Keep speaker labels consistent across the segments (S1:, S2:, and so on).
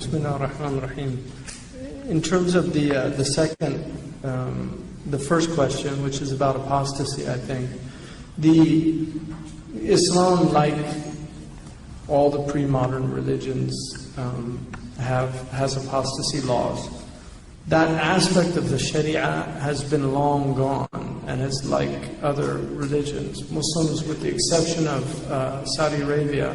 S1: Bismillah ar-Rahman ar-Rahim. In terms of the second, the first question, which is about apostasy, I think, the Islam, like all the pre-modern religions, has apostasy laws. That aspect of the Sharia has been long gone, and it's like other religions. Muslims, with the exception of Saudi Arabia,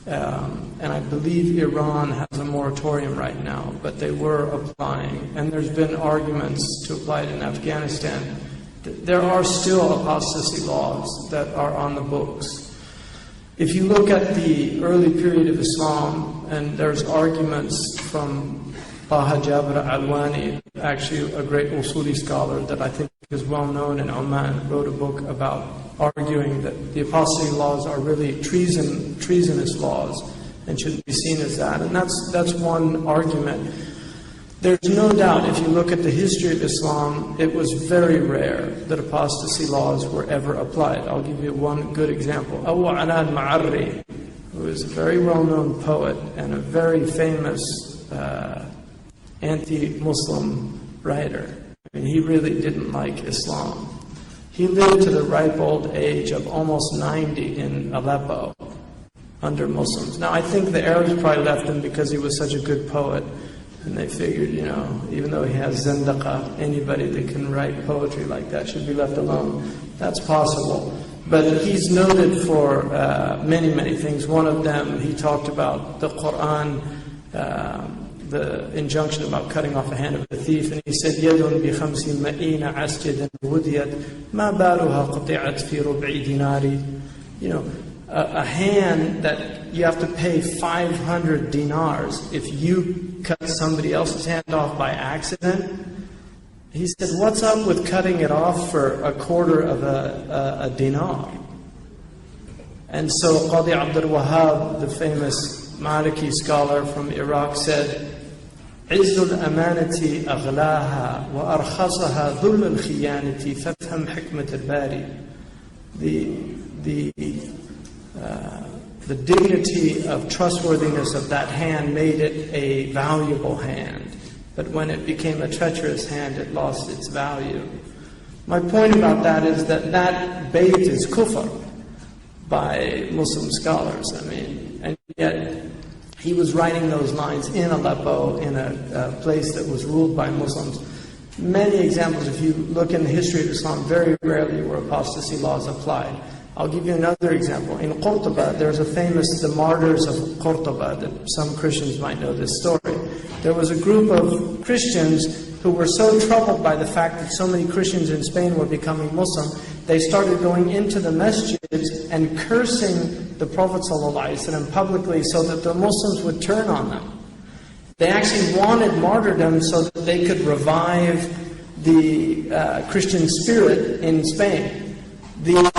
S1: and I believe Iran has a moratorium right now, but they were applying, and there's been arguments to apply it in Afghanistan. There are still apostasy laws that are on the books. If you look at the early period of Islam, and there's arguments from Taha Jabir Alwani, actually a great Usuli scholar that I think is well known in Oman, wrote a book about arguing that the apostasy laws are really treasonous laws and shouldn't be seen as that. And that's one argument. There's no doubt, if you look at the history of Islam, it was very rare that apostasy laws were ever applied. I'll give you one good example. ʿAla Al-Maәрri, who is a very well-known poet and a very famous anti-Muslim writer. I mean, he really didn't like Islam. He lived to the ripe old age of almost 90 in Aleppo under Muslims. Now, I think the Arabs probably left him because he was such a good poet, and they figured, you know, even though he has zindaqa, anybody that can write poetry like that should be left alone. That's possible. But he's noted for many, many things. One of them, he talked about the Quran, the injunction about cutting off a hand of a thief, and he said, يَدٌ بِخَمْسِ مَئِينَ عَسْجِدًا وُدِيَتْ مَا بَالُهَا قُطِعَتْ فِي رُبْعِ دِينَارِ. You know, a hand that you have to pay 500 dinars if you cut somebody else's hand off by accident. He said, what's up with cutting it off for a quarter of a dinar? And so Qadi Abdul Wahab, the famous Maliki scholar from Iraq, said, عز الأمانة أغلاها وأرخصها ذل الخيانة فافهم حكمة الباري. The dignity of trustworthiness of that hand made it a valuable hand. But when it became a treacherous hand, it lost its value. My point about that is that bait is kufr by Muslim scholars. I mean, and yet he was writing those lines in Aleppo, in a place that was ruled by Muslims. Many examples, if you look in the history of Islam, very rarely were apostasy laws applied. I'll give you another example. In Qurtuba, there's a famous, the martyrs of Qurtuba, that some Christians might know this story. There was a group of Christians who were so troubled by the fact that so many Christians in Spain were becoming Muslim, they started going into the masjids and cursing the Prophet ﷺ publicly so that the Muslims would turn on them. They actually wanted martyrdom so that they could revive the Christian spirit in Spain. The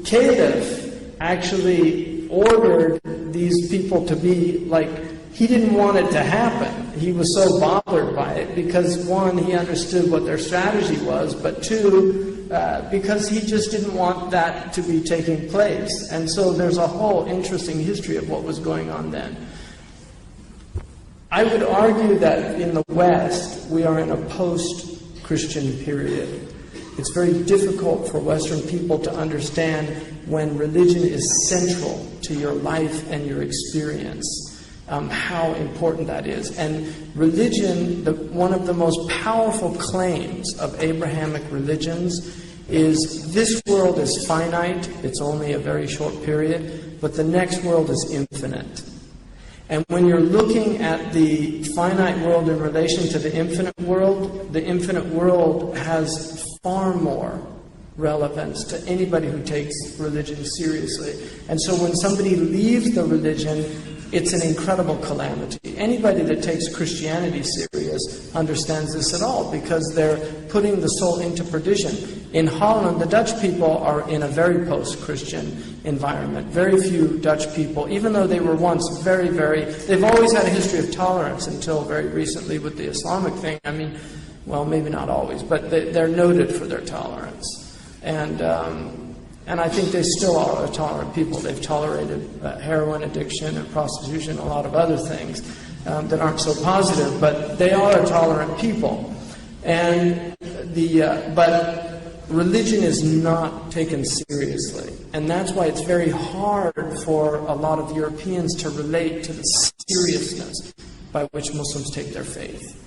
S1: Caliph actually ordered these people to be like, he didn't want it to happen. He was so bothered by it because, one, he understood what their strategy was, but two, because he just didn't want that to be taking place. And so there's a whole interesting history of what was going on then. I would argue that in the West, we are in a post-Christian period. It's very difficult for Western people to understand when religion is central to your life and your experience. How important that is. And religion, one of the most powerful claims of Abrahamic religions is this world is finite, it's only a very short period, but the next world is infinite. And when you're looking at the finite world in relation to the infinite world has far more relevance to anybody who takes religion seriously. And so when somebody leaves the religion, it's an incredible calamity. Anybody that takes Christianity serious understands this at all because they're putting the soul into perdition. In Holland, the Dutch people are in a very post-Christian environment. Very few Dutch people, even though they were once they've always had a history of tolerance until very recently with the Islamic thing. I mean, well, maybe not always, but they're noted for their tolerance. And I think they still are a tolerant people. They've tolerated heroin addiction and prostitution, a lot of other things. that aren't so positive, but they are a tolerant people. And but religion is not taken seriously. And that's why it's very hard for a lot of Europeans to relate to the seriousness by which Muslims take their faith.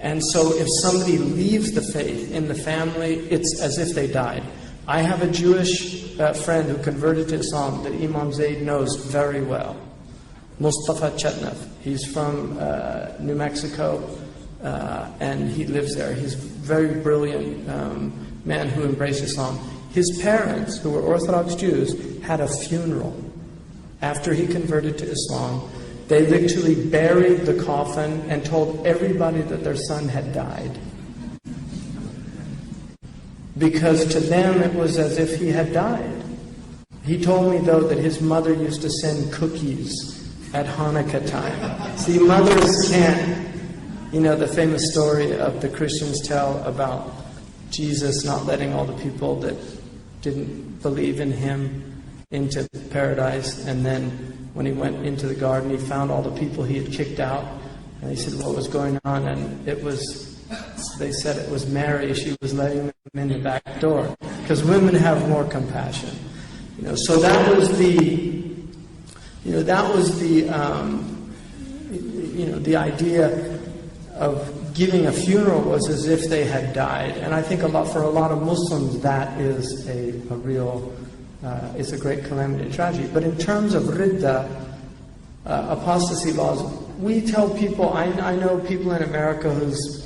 S1: And so if somebody leaves the faith in the family, it's as if they died. I have a Jewish friend who converted to Islam that Imam Zayd knows very well. Mustafa Chetnov. He's from New Mexico, and he lives there. He's a very brilliant man who embraced Islam. His parents, who were Orthodox Jews, had a funeral after he converted to Islam. They literally buried the coffin and told everybody that their son had died. Because to them it was as if he had died. He told me, though, that his mother used to send cookies at Hanukkah time. See, mothers can't. You know, the famous story of the Christians tell about Jesus not letting all the people that didn't believe in him into paradise, and then when he went into the garden, he found all the people he had kicked out, and he said, what was going on? And they said it was Mary. She was letting them in the back door, because women have more compassion. You know, so that was the the idea of giving a funeral was as if they had died. And I think for a lot of Muslims, that is a real, it's a great calamity and tragedy. But in terms of ridda, apostasy laws, we tell people, I know people in America whose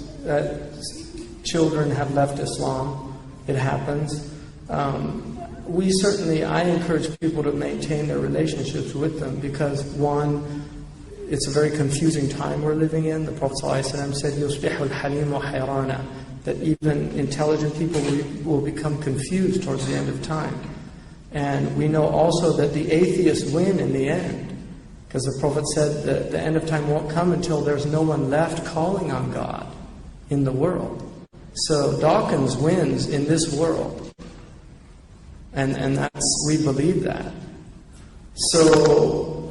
S1: children have left Islam. It happens. I encourage people to maintain their relationships with them because, one, it's a very confusing time we're living in. The Prophet ﷺ said, يُصْبِحُ الْحَلِيمُ حَيْرَانًا, that even intelligent people will become confused towards the end of time. And we know also that the atheists win in the end, because the Prophet said that the end of time won't come until there's no one left calling on God in the world. So Dawkins wins in this world. And we believe that. So,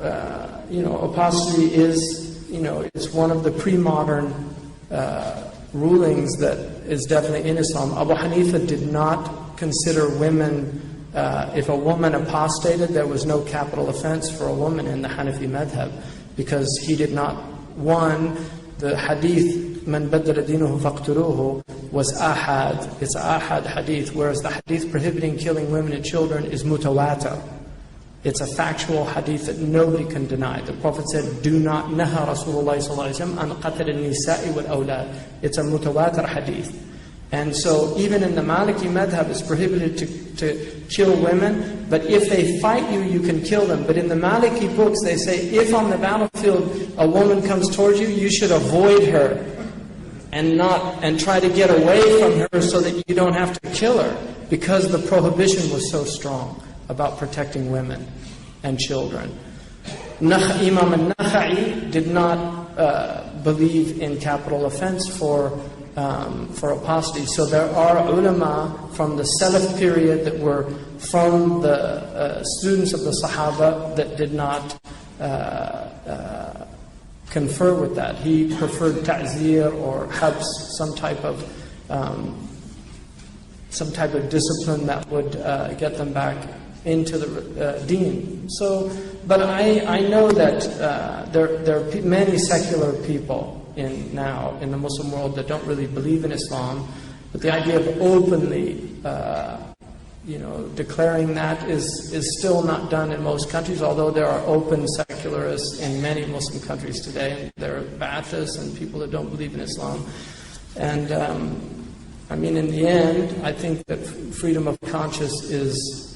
S1: apostasy is, it's one of the pre-modern rulings that is definitely in Islam. Abu Hanifa did not consider women, if a woman apostated, there was no capital offense for a woman in the Hanafi madhab, because he did not, the hadith, من بدل دينه فاقتلوه, was ahad. It's ahad hadith, whereas the hadith prohibiting killing women and children is mutawatir. It's a factual hadith that nobody can deny. The Prophet said, do not naha Rasulullah sallallahu alayhi wa sallam an qatl al-nisa'i wal-awlad. It's a mutawatir hadith. And so even in the Maliki madhab, it's prohibited to kill women, but if they fight you, you can kill them. But in the Maliki books, they say, if on the battlefield a woman comes towards you, you should avoid her and try to get away from her so that you don't have to kill her, because the prohibition was so strong about protecting women and children. Imam al-Nakhai did not believe in capital offense for apostasy. So there are ulama from the Salaf period that were from the students of the Sahaba that did not confer with that. He preferred ta'zir or habs, some type of discipline that would get them back into the deen. So, but I know that there are many secular people in the Muslim world that don't really believe in Islam, but the idea of openly declaring that is still not done in most countries, although there are open secularists in many Muslim countries today, and there are Ba'athists and people that don't believe in Islam. And in the end, I think that freedom of conscience is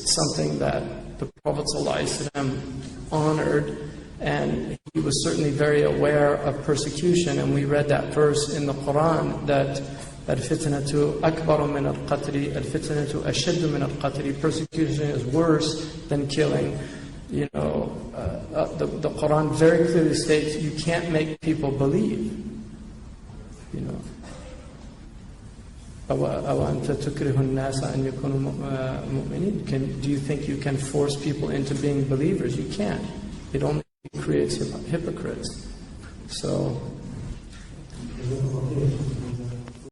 S1: something that the Prophet ﷺ honored, and he was certainly very aware of persecution. And we read that verse in the Quran that al-fitnatu akbaru min al-qatri, al-fitnatu ashaddu min al-qatri. Persecution is worse than killing. The Quran very clearly states you can't make people believe. أَوَأَنْتَ تُكْرِهُ النَّاسَ أَنْ يَكُونُوا مُؤْمِنِينَ? Do you think you can force people into being believers? You can't. It only creates hypocrites. So